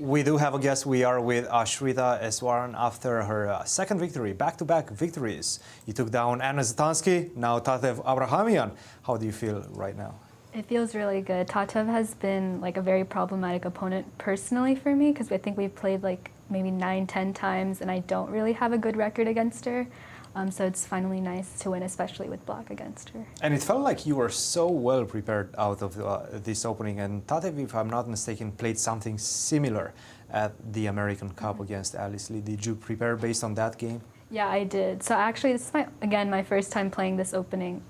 We do have a guest. We are with Ashritha Eswaran after her second victory, back-to-back victories. You took down Anna Zatansky, now Tatev Abrahamyan. How do you feel right now? It feels really good. Tatev has been like a very problematic opponent personally for me because I think we've played like maybe 9-10 times and I don't really have a good record against her. So it's finally nice to win, especially with block against her. And it felt like you were so well prepared out of this opening. And Tatev, if I'm not mistaken, played something similar at the American Cup against Alice Lee. Did you prepare based on that game? Yeah, I did. So actually, this is my first time playing this opening.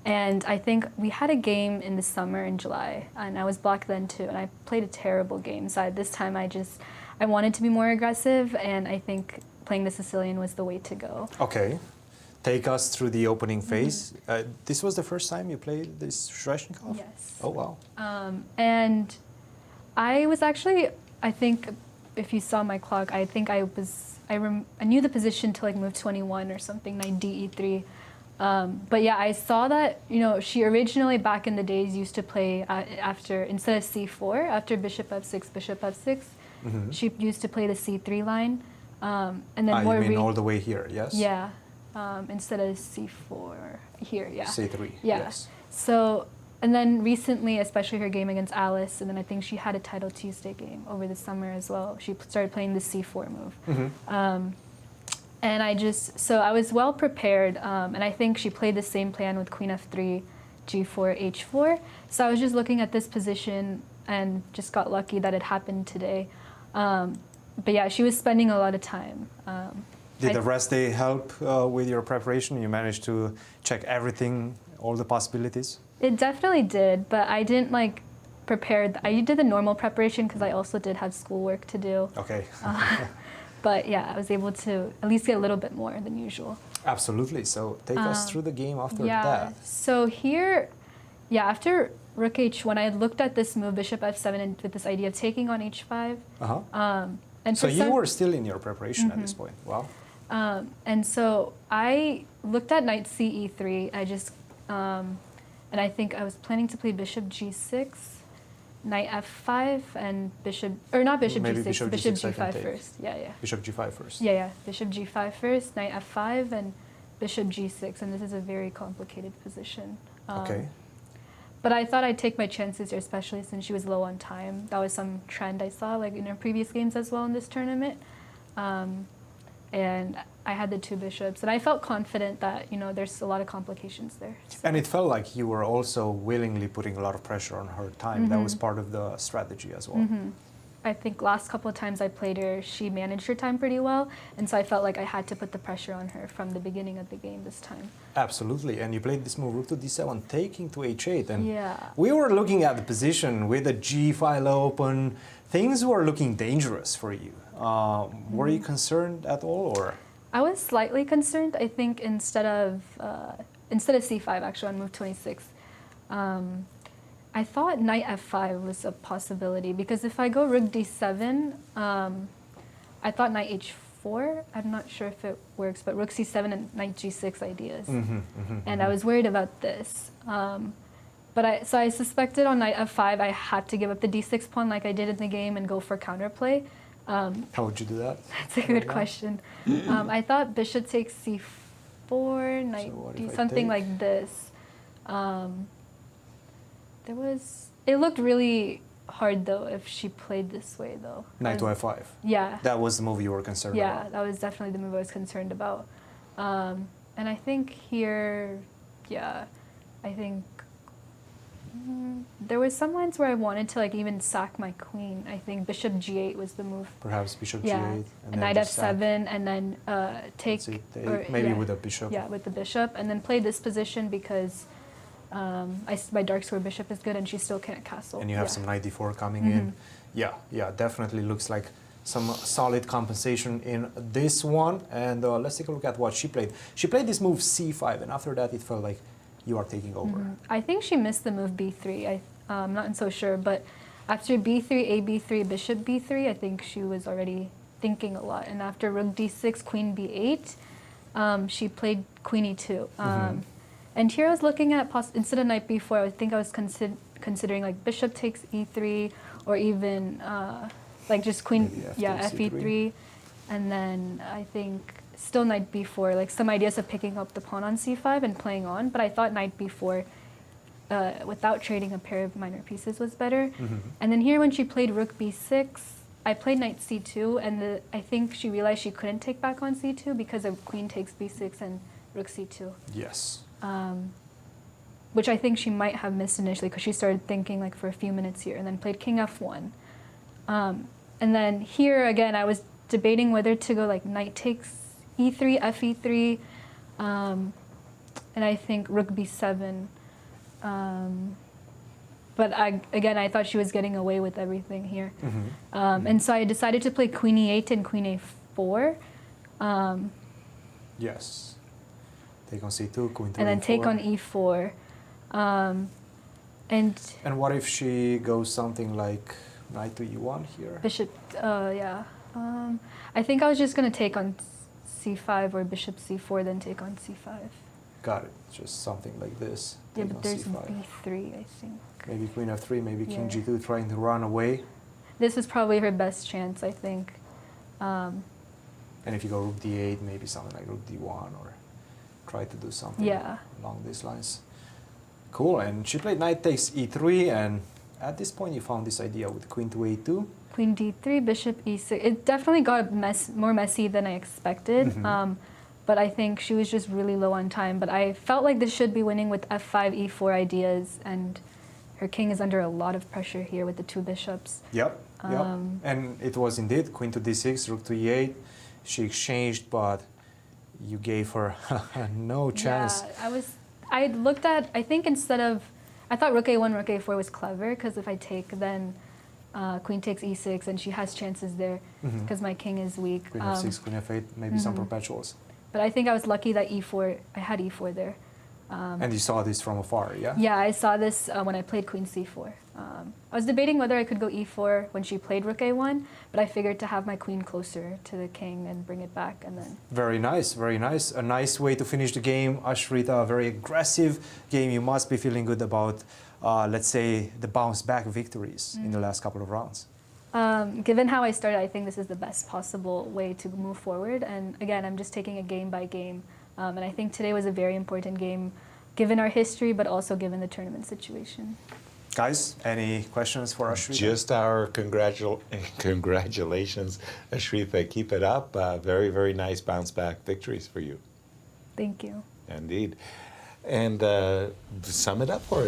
And I think we had a game in the summer in July, and I was blocked then too, and I played a terrible game. So this time I wanted to be more aggressive, and I think playing the Sicilian was the way to go. Okay. Take us through the opening phase. This was the first time you played this Shreshnikov? Yes. Oh, wow. And I was actually, I think, if you saw my clock, I think I knew the position to like move 21 or something, knight d e3. But yeah, I saw that, you know, she originally back in the days used to play after, instead of c4, after bishop f6, she used to play the c3 line. And then you mean all the way here, yes? Yeah, instead of c4 here, yeah. c3, yeah. Yes. So, and then recently, especially her game against Alice, and then I think she had a Title Tuesday game over the summer as well. She started playing the c4 move. And so I was well prepared, and I think she played the same plan with queen f3, g4, h4. So I was just looking at this position and just got lucky that it happened today. But yeah, she was spending a lot of time. Did the rest day help with your preparation? You managed to check everything, all the possibilities? It definitely did, but I didn't like prepare. I did the normal preparation because I also did have schoolwork to do. Okay. But yeah, I was able to at least get a little bit more than usual. Absolutely. So take us through the game after yeah, that. So here, yeah, after rook h1, I had looked at this move, bishop f7, and with this idea of taking on h5. And so you were still in your preparation at this point. Wow. And so I looked at knight ce3. And I think I was planning to play bishop g6, knight f5, and bishop g6, bishop g5 first. Yeah. Bishop g5 first. Yeah. Bishop g5 first, knight f5, and bishop g6. And this is a very complicated position. Okay. But I thought I'd take my chances here, especially since she was low on time. That was some trend I saw, like in her previous games as well in this tournament. And I had the two bishops, and I felt confident that, you know, there's a lot of complications there. So. And it felt like you were also willingly putting a lot of pressure on her time. That was part of the strategy as well. I think last couple of times I played her, she managed her time pretty well, and so I felt like I had to put the pressure on her from the beginning of the game this time. Absolutely, and you played this move, rook to d7, taking to h8, and yeah. We were looking at the position with the g file open. Things were looking dangerous for you. Were you concerned at all, or? I was slightly concerned. I think instead of c5 actually on move 26. I thought knight f5 was a possibility because if I go rook d7, I thought knight h4. I'm not sure if it works, but rook c7 and knight g6 ideas. And I was worried about this. So I suspected on knight f5 I had to give up the d6 pawn like I did in the game and go for counterplay. How would you do that? That's a good question. I thought bishop takes c4, knight d something like this. It looked really hard though if she played this way though. Knight to f5. Yeah. That was the move you were concerned about. Yeah, that was definitely the move I was concerned about. And I think here, yeah, I think there was some lines where I wanted to like even sack my queen. I think bishop g8 was the move. Perhaps bishop yeah. g8 and knight f7 and then take. Maybe with a bishop. Yeah, with the bishop, and then play this position because my dark square bishop is good and she still can't castle. And you have some knight d4 coming in. Yeah, definitely looks like some solid compensation in this one. And let's take a look at what she played. She played this move c5, and after that it felt like you are taking over. I think she missed the move b3. I'm not so sure, but after b3, a b3, bishop b3, I think she was already thinking a lot. And after rook d6, queen b8, she played queen e2. And here I was looking at, instead of knight b4, I think I was considering like bishop takes e3, or even like just queen, Maybe yeah, F2, fe3, and then I think still knight b4, like some ideas of picking up the pawn on c5 and playing on, but I thought knight b4 without trading a pair of minor pieces was better. And then here when she played rook b6, I played knight c2, and I think she realized she couldn't take back on c2 because of queen takes b6 and rook c2. Yes. Which I think she might have missed initially because she started thinking like for a few minutes here, and then played king f1. And then here again, I was debating whether to go like knight takes e3, fe3, and I think rook b7. But again, I thought she was getting away with everything here. And so I decided to play queen e8 and queen a4. Yes. Take on c2, queen to and then e4. take on e4. And what if she goes something like knight to e1 here? Bishop, yeah. I think I was just going to take on c5 or bishop c4, then take on c5. Got it. Just something like this. Yeah, Take but on there's c5. b3, I think. Maybe queen f3, maybe king Yeah. g2, trying to run away. This is probably her best chance, I think. And if you go rook d8, maybe something like rook d1, or try to do something Yeah. along these lines. Cool. And she played knight takes e3, and at this point you found this idea with queen to a2. Queen d3, bishop e6. It definitely got more messy than I expected. But I think she was just really low on time. But I felt like this should be winning with f5, e4 ideas, and her king is under a lot of pressure here with the two bishops. Yep. And it was indeed queen to d6, rook to e8. She exchanged, but you gave her no chance. Yeah, I looked at, I think instead of, I thought rook a1, rook a4 was clever, because if I take, then queen takes e6, and she has chances there, because my king is weak. Queen f6, queen f8, maybe some perpetuals. But I think I was lucky that e4, I had e4 there. And you saw this from afar, yeah? Yeah, I saw this when I played queen c4. I was debating whether I could go e4 when she played rook a1, but I figured to have my queen closer to the king and bring it back, and then... Very nice, very nice. A nice way to finish the game. Ashritha, a very aggressive game. You must be feeling good about, let's say, the bounce-back victories in the last couple of rounds. Given how I started, I think this is the best possible way to move forward. And again, I'm just taking it game by game. And I think today was a very important game, given our history, but also given the tournament situation. Guys, any questions for Ashritha? Just our congratulations, Ashritha. Keep it up. Very, very nice bounce-back victories for you. Thank you. Indeed. And sum it up for us.